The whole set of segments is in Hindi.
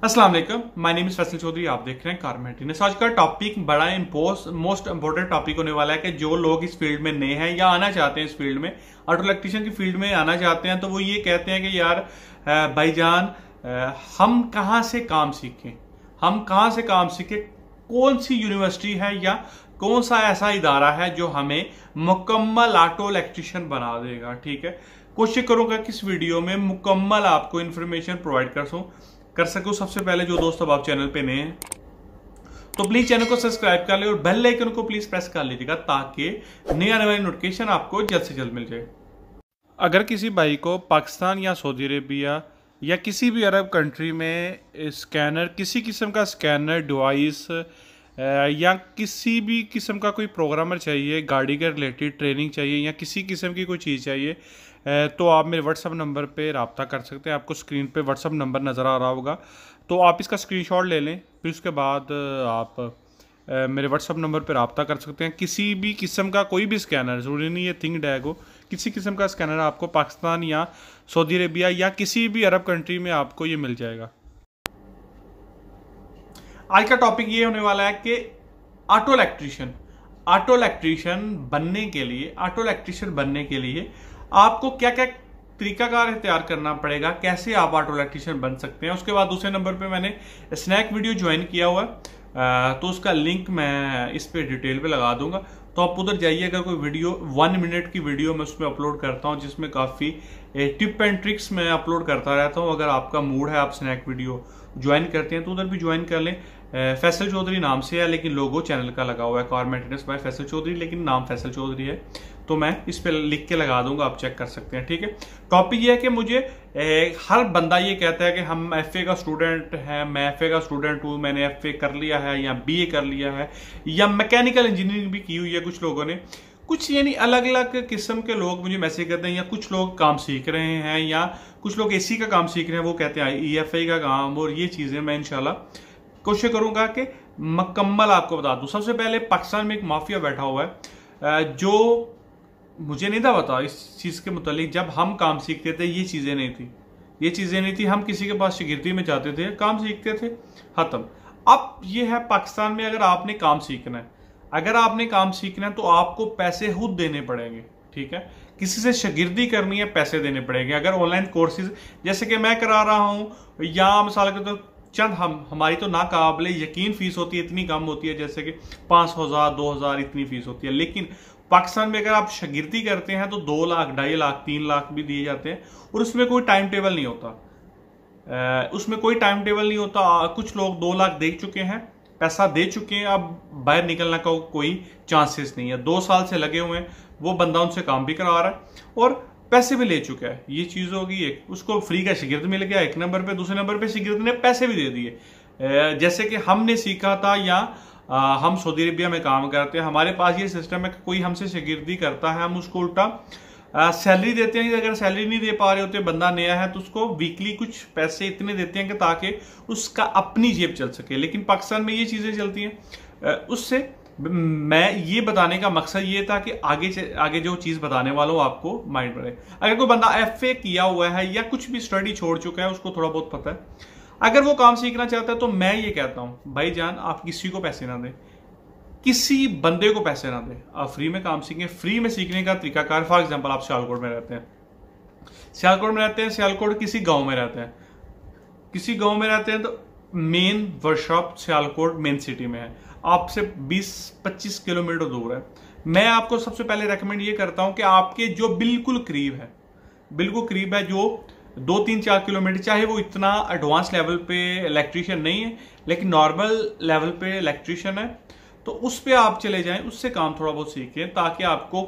अस्सलाम वालेकुम, my name is Faisal Chaudhary. आप देख रहे हैं कार मेंटेनेंस। आज का टॉपिक बड़ा मोस्ट इंपॉर्टेंट टॉपिक होने वाला है कि जो लोग इस फील्ड में नए हैं या आना चाहते हैं, इस फील्ड में ऑटो इलेक्ट्रिशियन की फील्ड में आना चाहते हैं, तो वो ये कहते हैं कि यार भाईजान हम कहाँ से काम सीखें, हम कहाँ से काम सीखें, कौन सी यूनिवर्सिटी है या कौन सा ऐसा इदारा है जो हमें मुकम्मल ऑटो इलेक्ट्रिशियन बना देगा। ठीक है, कोशिश करूंगा कि इस वीडियो में मुकम्मल आपको इन्फॉर्मेशन प्रोवाइड कर सकूं। सबसे पहले जो दोस्त अब आप चैनल पे नए हैं तो प्लीज चैनल को सब्सक्राइब कर ले और बेल आइकन को प्लीज प्रेस कर लीजिएगा ताकि नई आने वाली नोटिफिकेशन आपको जल्द से जल्द मिल जाए। अगर किसी भाई को पाकिस्तान या सऊदी अरेबिया या किसी भी अरब कंट्री में स्कैनर, किसी किस्म का स्कैनर डिवाइस या किसी भी किस्म का कोई प्रोग्रामर चाहिए, गाड़ी के रिलेटेड ट्रेनिंग चाहिए या किसी किस्म की कोई चीज़ चाहिए, तो आप मेरे व्हाट्सअप नंबर पे रब्ता कर सकते हैं। आपको स्क्रीन पे व्हाट्सअप नंबर नज़र आ रहा होगा, तो आप इसका स्क्रीनशॉट ले लें। फिर उसके बाद आप मेरे व्हाट्सअप नंबर पे रब्ता कर सकते हैं। किसी भी किस्म का कोई भी स्कैनर, ज़रूरी नहीं है थिंक डैग हो, किसी किस्म का स्कैनर आपको पाकिस्तान या सऊदी अरेबिया या किसी भी अरब कंट्री में आपको ये मिल जाएगा। आज का टॉपिक ये होने वाला है कि ऑटो इलेक्ट्रिशियन बनने के लिए आपको क्या क्या तरीकाकार इख्तियार करना पड़ेगा, कैसे आप ऑटो इलेक्ट्रिशियन बन सकते हैं। उसके बाद दूसरे नंबर पे मैंने स्नैक वीडियो ज्वाइन किया हुआ है, तो उसका लिंक मैं इस पे डिटेल पे लगा दूंगा, तो आप उधर जाइए। अगर कोई वीडियो 1 मिनट की वीडियो मैं उसमें अपलोड करता हूं जिसमें काफ़ी टिप एंड ट्रिक्स मैं अपलोड करता रहता हूं। अगर आपका मूड है, आप स्नैक वीडियो ज्वाइन करते हैं तो उधर भी ज्वाइन कर लें। फैसल चौधरी नाम से है, लेकिन लोगो चैनल का लगा हुआ है car maintenance by Faisal Chaudhary, लेकिन नाम फैसल चौधरी है, तो मैं इस पे लिख के लगा दूंगा, आप चेक कर सकते हैं। ठीक है, टॉपिक ये है कि मुझे हर बंदा ये कहता है कि हम एफए का स्टूडेंट है, मैं एफए का स्टूडेंट हूँ, मैंने एफए कर लिया है या बीए कर लिया है या मैकेनिकल इंजीनियरिंग भी की हुई है कुछ लोगों ने। कुछ यानी अलग अलग किस्म के लोग मुझे मैसेज करते हैं, या कुछ लोग काम सीख रहे हैं या कुछ लोग एसी का काम सीख रहे हैं, वो कहते हैं ईएफआई का काम, और ये चीज़ें मैं इंशाल्लाह कोशिश करूंगा कि मुकम्मल आपको बता दूं। सबसे पहले पाकिस्तान में एक माफिया बैठा हुआ है जो मुझे नहीं था पता इस चीज़ के मुतालिक। जब हम काम सीखते थे ये चीज़ें नहीं थी, हम किसी के पास शागिर्दी में जाते थे, काम सीखते थे, खत्म। अब ये है पाकिस्तान में, अगर आपने काम सीखना है तो आपको पैसे खुद देने पड़ेंगे। ठीक है, किसी से शागिर्दी करनी है, पैसे देने पड़ेंगे। अगर ऑनलाइन कोर्सेज जैसे कि मैं करा रहा हूं या मिसाल के तो चंद हमारी तो नाकाबिले यकीन फीस होती है, इतनी कम होती है, जैसे कि 5,000 2,000 इतनी फीस होती है। लेकिन पाकिस्तान में अगर आप शागिर्दी करते हैं तो 2 लाख 2.5 लाख 3 लाख भी दिए जाते हैं, और उसमें कोई टाइम टेबल नहीं होता। कुछ लोग 2 लाख दे चुके हैं, पैसा दे चुके हैं, अब बाहर निकलने का कोई चांसेस नहीं है। 2 साल से लगे हुए हैं, वो बंदा उनसे काम भी करवा रहा है और पैसे भी ले चुका है। ये चीज होगी एक, उसको फ्री का शागिर्द मिल गया एक नंबर पे, दूसरे नंबर पे शागिर्द ने पैसे भी दे दिए। जैसे कि हमने सीखा था या हम सऊदी अरेबिया में काम करते हैं, हमारे पास ये सिस्टम है कि कोई हमसे शागिर्दी करता है, हम उसको उल्टा सैलरी देते हैं। अगर सैलरी नहीं दे पा रहे होते, बंदा नया है, तो उसको वीकली कुछ पैसे इतने देते हैं कि ताकि उसका अपनी जेब चल सके। लेकिन पाकिस्तान में ये चीजें चलती हैं। उससे मैं ये बताने का मकसद ये था कि आगे जो चीज बताने वाला हूं आपको माइंड में। अगर कोई बंदा एफए किया हुआ है या कुछ भी स्टडी छोड़ चुका है, उसको थोड़ा बहुत पता है, अगर वो काम सीखना चाहता है, तो मैं ये कहता हूं भाईजान आप किसी को पैसे ना दें, किसी बंदे को पैसे ना दें, आप फ्री में काम सीखें। फ्री में सीखने का तरीकाकार, फॉर एग्जाम्पल आप सियालकोट में रहते हैं, सियालकोट किसी गाँव में रहते हैं, तो main workshop Sialkot main city में है, आपसे 20-25 किलोमीटर दूर है। मैं आपको सबसे पहले रेकमेंड ये करता हूं कि आपके जो बिल्कुल करीब है, जो 2-3-4 किलोमीटर, चाहे वो इतना एडवांस लेवल पे इलेक्ट्रिशियन नहीं है लेकिन नॉर्मल लेवल पे इलेक्ट्रिशियन है, तो उस पे आप चले जाएं, उससे काम थोड़ा बहुत सीखें ताकि आपको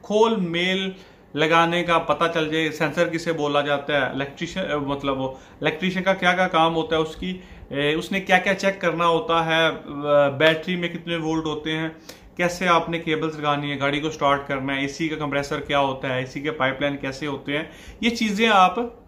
खोल मेल लगाने का पता चल जाए। सेंसर किसे बोला जाता है, इलेक्ट्रिशियन मतलब वो इलेक्ट्रिशियन का क्या क्या काम होता है, उसने क्या क्या चेक करना होता है, बैटरी में कितने वोल्ट होते हैं, कैसे आपने केबल्स लगानी है, गाड़ी को स्टार्ट करना है, एसी का कंप्रेसर क्या होता है, एसी के पाइपलाइन कैसे होते हैं। ये चीजें आप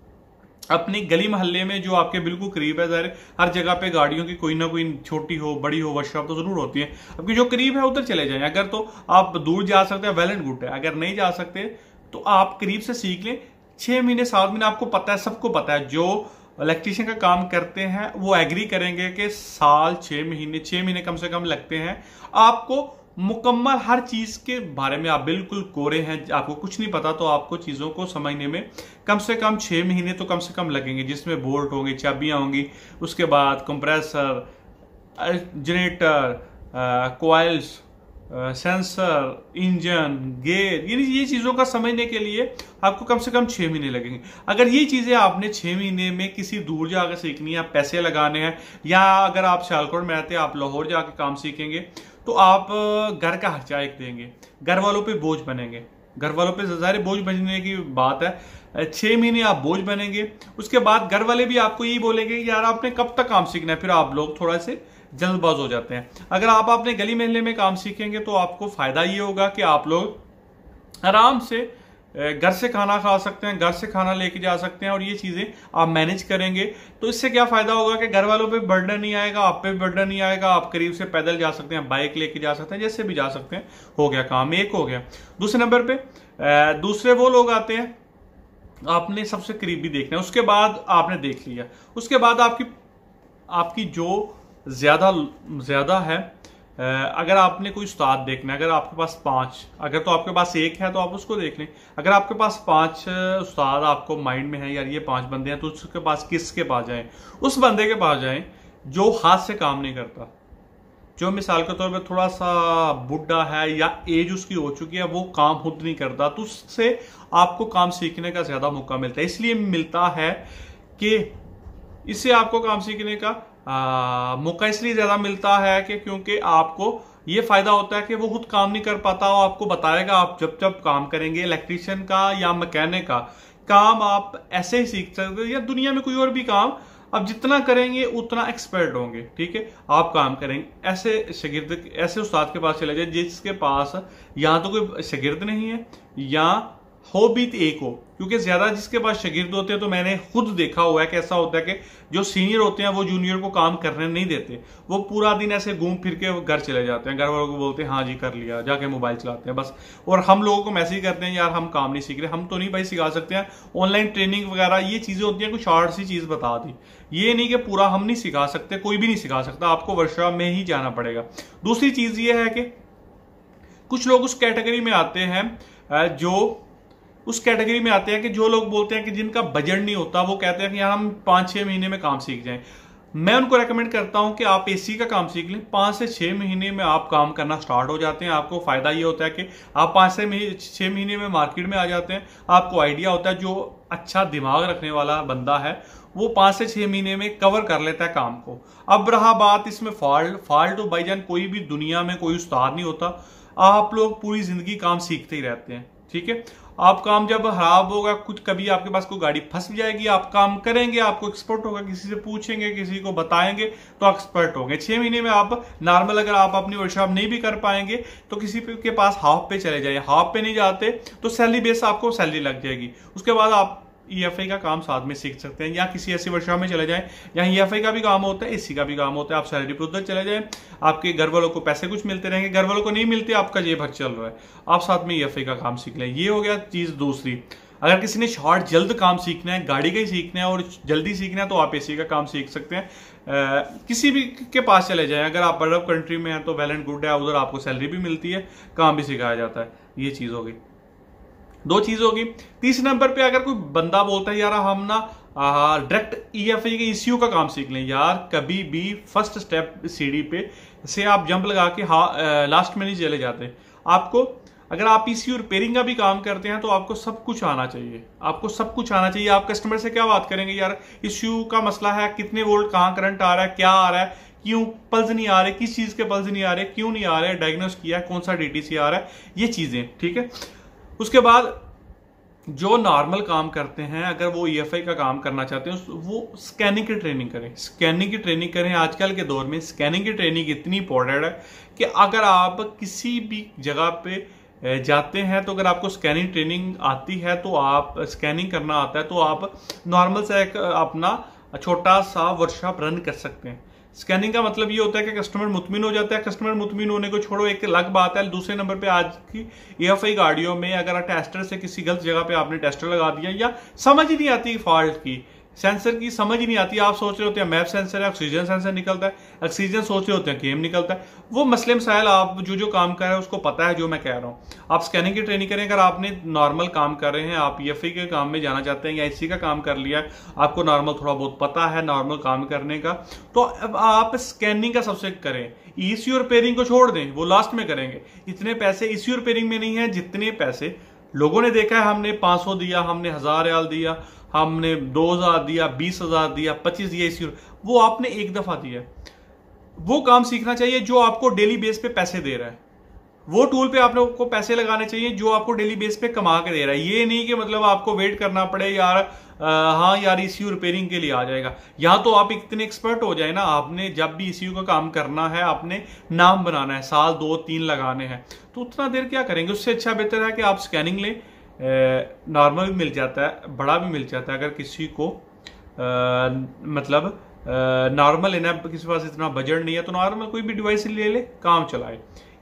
अपनी गली मोहल्ले में जो आपके बिल्कुल करीब है, हर जगह पे गाड़ियों की कोई ना कोई छोटी हो बड़ी हो वर्कशॉप तो जरूर होती है, आपकी जो करीब है उधर चले जाएं। अगर तो आप दूर जा सकते हैं, वेल एंड गुड है। अगर नहीं जा सकते तो आप करीब से सीख लें। 6 महीने 7 महीने आपको पता है, सबको पता है, जो इलेक्ट्रीशियन का काम करते हैं वो एग्री करेंगे कि साल 6 महीने कम से कम लगते हैं आपको मुकम्मल हर चीज के बारे में। आप बिल्कुल कोरे हैं, आपको कुछ नहीं पता, तो आपको चीजों को समझने में कम से कम 6 महीने तो कम से कम लगेंगे, जिसमें बोल्ट होंगे, चाबियां होंगी, उसके बाद compressor, generator, coils, sensor, engine, gear, ये चीजों का समझने के लिए आपको कम से कम 6 महीने लगेंगे। अगर ये चीजें आपने 6 महीने में किसी दूर जाकर सीखनी है, पैसे लगाने हैं, या अगर आप सियालकोट में रहते हैं आप लाहौर जाके काम सीखेंगे, तो आप घर का खर्चा एक देंगे, घर वालों पे बोझ बनेंगे, घर वालों पे ज़ाहिर बोझ बनने की बात है। 6 महीने आप बोझ बनेंगे, उसके बाद घर वाले भी आपको यही बोलेंगे कि यार आपने कब तक काम सीखना है। फिर आप लोग थोड़ा से जल्दबाज हो जाते हैं। अगर आप अपने गली मोहल्ले में काम सीखेंगे तो आपको फायदा ये होगा कि आप लोग आराम से घर से खाना खा सकते हैं, घर से खाना लेके जा सकते हैं, और ये चीजें आप मैनेज करेंगे तो इससे क्या फायदा होगा कि घर वालों पे बर्डन नहीं आएगा, आप पे बर्डन नहीं आएगा, आप करीब से पैदल जा सकते हैं, बाइक लेके जा सकते हैं, जैसे भी जा सकते हैं। हो गया काम एक, हो गया। दूसरे नंबर पे दूसरे वो लोग आते हैं, आपने सबसे करीबी देखना है, उसके बाद आपने देख लिया, उसके बाद आपकी जो ज्यादा है, अगर आपने कोई उस्ताद देखना है, अगर आपके पास 5, अगर तो आपके पास एक है तो आप उसको देख लें। अगर आपके पास 5 उस्ताद आपको माइंड में है, यार ये 5 बंदे हैं, तो उसके पास किसके पास जाएं? उस बंदे के पास जाएं जो हाथ से काम नहीं करता, जो मिसाल के तौर पर थोड़ा सा बुढ़ा है या एज उसकी हो चुकी है, वो काम खुद नहीं करता, तो उससे आपको काम सीखने का ज्यादा मौका मिलता है। इसलिए मिलता है कि इससे आपको काम सीखने का मौका इसलिए ज्यादा मिलता है कि क्योंकि आपको ये फायदा होता है कि वो खुद काम नहीं कर पाता, वो आपको बताएगा। आप जब जब काम करेंगे इलेक्ट्रीशियन का या मैकेनिक का काम, आप ऐसे ही सीख सकते हो, या दुनिया में कोई और भी काम आप जितना करेंगे उतना एक्सपर्ट होंगे। ठीक है, आप काम करेंगे ऐसे शागिर्द, ऐसे उस्ताद के पास चले जाए जिसके पास या तो कोई शागिर्द नहीं है या हो भी एक हो, क्योंकि ज्यादा जिसके पास शागिर्द होते हैं, तो मैंने खुद देखा हुआ है कि ऐसा होता है कि जो सीनियर होते हैं वो जूनियर को काम करने नहीं देते, वो पूरा दिन ऐसे घूम फिर के घर चले जाते हैं, घर वालों को बोलते हैं हाँ जी कर लिया, जाके मोबाइल चलाते हैं बस। और हम लोगों को मैसेज करते हैं यार हम काम नहीं सीख रहे, हम तो नहीं भाई सिखा सकते हैं, ऑनलाइन ट्रेनिंग वगैरह ये चीजें होती हैं, कुछ शॉर्ट सी चीज बता दी, ये नहीं कि पूरा हम नहीं सिखा सकते, कोई भी नहीं सिखा सकता, आपको वर्कशॉप में ही जाना पड़ेगा। दूसरी चीज ये है कि कुछ लोग उस कैटेगरी में आते हैं कि जो लोग बोलते हैं कि जिनका बजट नहीं होता, वो कहते हैं कि यार हम 5-6 महीने में काम सीख जाएं। मैं उनको रेकमेंड करता हूं कि आप एसी का काम सीख लें, 5 से 6 महीने में आप काम करना स्टार्ट हो जाते हैं। आपको फायदा ये होता है कि आप 5 से 6 महीने में मार्केट में आ जाते हैं, आपको आइडिया होता है। जो अच्छा दिमाग रखने वाला बंदा है वो 5 से 6 महीने में कवर कर लेता है काम को। अब रहा बात इसमें फॉल्ट तो भाईजान कोई भी दुनिया में कोई उस्ताद नहीं होता, आप लोग पूरी जिंदगी काम सीखते ही रहते हैं। ठीक है, आप काम जब खराब होगा, कुछ कभी आपके पास कोई गाड़ी फंस जाएगी, आप काम करेंगे, आपको एक्सपर्ट होगा, किसी से पूछेंगे, किसी को बताएंगे तो एक्सपर्ट होंगे। 6 महीने में आप नॉर्मल, अगर आप अपनी वर्कशॉप नहीं भी कर पाएंगे तो किसी के पास हाफ पे चले जाइए, हाफ पे नहीं जाते तो सैलरी बेस आपको सैलरी लग जाएगी। उसके बाद आप EFI का काम साथ में सीख सकते हैं, या किसी ऐसी वर्कशॉप में चले जाएं जहां EFI का भी काम होता है, AC का भी काम होता है, आप सैलरी पर उधर चले जाएं, आपके घर वालों को पैसे कुछ मिलते रहेंगे, घर वालों को नहीं मिलते, आपका जेब भर चल रहा है, आप साथ में EFI का काम सीख लें। ये हो गया चीज दूसरी। अगर किसी ने शॉर्ट जल्द काम सीखना है, गाड़ी का ही सीखना है और जल्दी सीखना है, तो आप AC का काम सीख सकते हैं। किसी भी के पास चले जाएं, अगर आप अरब कंट्री में हैं तो वेल एंड गुड है, उधर आपको सैलरी भी मिलती है, काम भी सिखाया जाता है। ये चीज होगी, 2 चीज होगी। तीसरे नंबर पे अगर कोई बंदा बोलता है यार हम ना डायरेक्ट EFI के ECU का काम सीख लें, यार कभी भी फर्स्ट स्टेप सीढ़ी पे से आप जंप लगा के लास्ट में नहीं चले जाते। आपको अगर आप ECU रिपेयरिंग का भी काम करते हैं तो आपको सब कुछ आना चाहिए, आपको सब कुछ आना चाहिए। आप कस्टमर से क्या बात करेंगे, यार ECU का मसला है, कितने वोल्ट कहाँ करंट आ रहा है, क्या आ रहा है, क्यों पल्स नहीं आ रहे, किस चीज के पल्स नहीं आ रहे, क्यों नहीं आ रहे, डायग्नोस किया, कौन सा DTC आ रहा है, ये चीजें। ठीक है, उसके बाद जो नॉर्मल काम करते हैं, अगर वो EFI का काम करना चाहते हैं, वो स्कैनिंग की ट्रेनिंग करें, स्कैनिंग की ट्रेनिंग करें। आजकल के दौर में स्कैनिंग की ट्रेनिंग इतनी इंपॉर्टेंट है कि अगर आप किसी भी जगह पे जाते हैं, तो अगर आपको स्कैनिंग ट्रेनिंग आती है, तो आप स्कैनिंग करना आता है, तो आप नॉर्मल सा एक अपना छोटा सा वर्कशॉप रन कर सकते हैं। स्कैनिंग का मतलब ये होता है कि कस्टमर मुतमिन हो जाता है। कस्टमर मुतमिन होने को छोड़ो, एक अलग बात है। दूसरे नंबर पे आज की EFI गाड़ियों में अगर टेस्टर से किसी गलत जगह पे आपने टेस्टर लगा दिया या समझ ही नहीं आती फॉल्ट की सेंसर की समझ ही नहीं आती। आप सोच रहे होते हैं मैप सेंसर है, ऑक्सीजन सेंसर निकलता है, ऑक्सीजन सोच रहे होते हैं केम निकलता है। वो मसले मसाइल आप जो काम कर रहे हैं उसको पता है जो मैं कह रहा हूँ। आप स्कैनिंग की ट्रेनिंग करें। अगर आपने नॉर्मल काम कर रहे हैं, आप EFI के काम में जाना चाहते हैं या IC का काम कर लिया है, आपको नॉर्मल थोड़ा बहुत पता है नॉर्मल काम करने का, तो अब आप स्कैनिंग का सबसे करें। ECU रिपेयरिंग को छोड़ दें, वो लास्ट में करेंगे। इतने पैसे ECU रिपेयरिंग में नहीं है जितने पैसे लोगों ने देखा है। हमने 500 दिया, हमने 1000 रियाल दिया, हमने 2000 दिया, 20,000 दिया, 25 दिया ECU, वो आपने एक दफा दिया। वो काम सीखना चाहिए जो आपको डेली बेस पे पैसे दे रहा है। वो टूल पे आप लोगों को पैसे लगाने चाहिए जो आपको डेली बेस पे कमा के दे रहा है। ये नहीं कि मतलब आपको वेट करना पड़े यार हाँ यार ECU रिपेयरिंग के लिए आ जाएगा। यहाँ तो आप इतने एक्सपर्ट हो जाए ना, आपने जब भी ECU का काम करना है, आपने नाम बनाना है, साल 2-3 लगाने हैं, तो उतना देर क्या करेंगे। उससे अच्छा बेहतर है कि आप स्कैनिंग लें। नॉर्मल भी मिल जाता है, बड़ा भी मिल जाता है। अगर किसी को मतलब नॉर्मल लेना, किसी के पास इतना बजट नहीं है, तो नॉर्मल कोई भी डिवाइस ले ले, काम चलाए।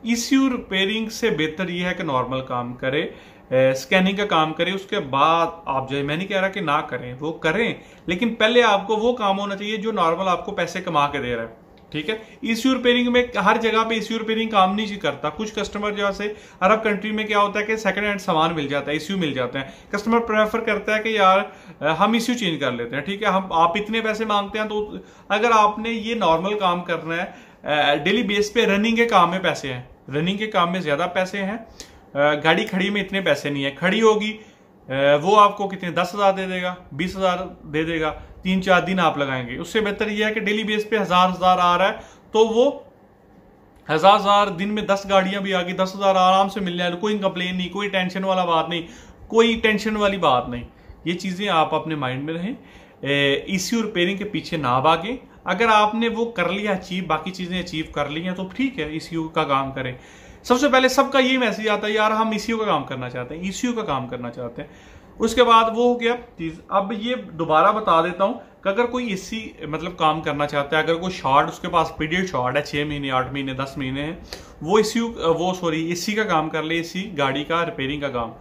ECU रिपेयरिंग से बेहतर यह है कि नॉर्मल काम करे, स्कैनिंग का काम करें। उसके बाद आप जो, मैं नहीं कह रहा कि ना करें, वो करें, लेकिन पहले आपको वो काम होना चाहिए जो नॉर्मल आपको पैसे कमा के दे रहा है। ठीक है। ECU रिपेयरिंग में हर जगह पे ECU रिपेयरिंग काम नहीं करता। कुछ कस्टमर जैसे अरब कंट्री में क्या होता है कि सेकंड हैंड सामान मिल जाता है, ECU मिल जाते हैं। कस्टमर प्रेफर करता है कि यार हम ECU चेंज कर लेते हैं। ठीक है, हम आप इतने पैसे मांगते हैं, तो अगर आपने ये नॉर्मल काम करना है, डेली बेस पे रनिंग के काम में पैसे हैं, रनिंग के काम में ज्यादा पैसे हैं। गाड़ी खड़ी में इतने पैसे नहीं है। खड़ी होगी वो आपको कितने 10,000 दे देगा, 20,000 दे देगा, 3-4 दिन आप लगाएंगे। उससे बेहतर यह है कि डेली बेस पे 1000 आ रहा है, तो वो 1000 दिन में 10 गाड़ियां भी आ गई, 10,000 आराम से मिल जाए। कोई कंप्लेन नहीं, कोई टेंशन वाला बात नहीं, कोई टेंशन वाली बात नहीं। ये चीजें आप अपने माइंड में रहें। ECU रिपेयरिंग के पीछे ना भागें। अगर आपने वो कर लिया अचीव, बाकी चीजें अचीव कर ली हैं, तो ठीक है, ECU का काम करें। सबसे पहले सबका यही मैसेज आता है यार हम ECU का काम करना चाहते हैं, ECU का काम करना चाहते हैं। उसके बाद वो हो गया चीज। अब ये दोबारा बता देता हूं कि अगर कोई EC मतलब काम करना चाहता है, अगर कोई शॉर्ट उसके पास पीरियड शॉर्ट है, 6 महीने 8 महीने 10 महीने है, वो EC का काम कर ले। EC गाड़ी का रिपेयरिंग का काम,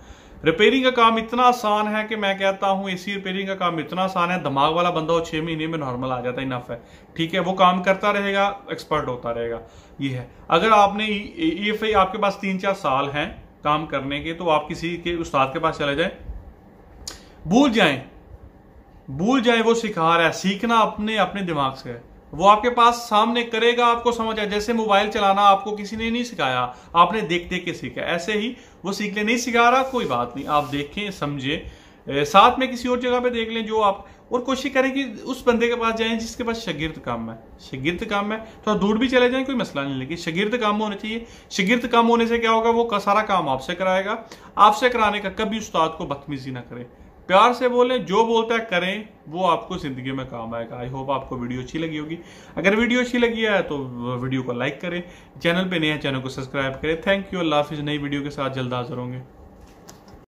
रिपेयरिंग का काम इतना आसान है कि मैं कहता हूं EC रिपेयरिंग का काम इतना आसान है, दिमाग वाला बंदा हो 6 महीने में नॉर्मल आ जाता है, इनफ है। ठीक है, वो काम करता रहेगा, एक्सपर्ट होता रहेगा। ये है। अगर आपने EFI आपके पास 3-4 साल हैं काम करने के, तो आप किसी के उस्ताद के पास चले जाएं, भूल जाएं वो सिखा रहा है। सीखना अपने अपने दिमाग से है, वो आपके पास सामने करेगा, आपको समझ आए। जैसे मोबाइल चलाना आपको किसी ने नहीं सिखाया, आपने देख देख के सीखा, ऐसे ही वो सीख ले। नहीं सिखा रहा कोई बात नहीं, आप देखें समझे, साथ में किसी और जगह पे देख लें जो आप, और कोशिश करें कि उस बंदे के पास जाएं जिसके पास शागिर्द काम है। शागिर्द काम है थोड़ा दूर भी चले जाएं, कोई मसला नहीं, लेकिन शागिर्द काम होना चाहिए। शागिर्द काम होने से क्या होगा, वो सारा काम आपसे कराएगा। आपसे कराने का कभी उस्ताद को बदतमीजी ना करें, प्यार से बोलें, जो बोलता है करें, वो आपको जिंदगी में काम आएगा। आई होप आपको वीडियो अच्छी लगी होगी। अगर वीडियो अच्छी लगी है तो वीडियो को लाइक करें, चैनल पे नए हैं चैनल को सब्सक्राइब करें। थैंक यू, अल्लाह हाफिज़। नई वीडियो के साथ जल्द हाजिर होंगे।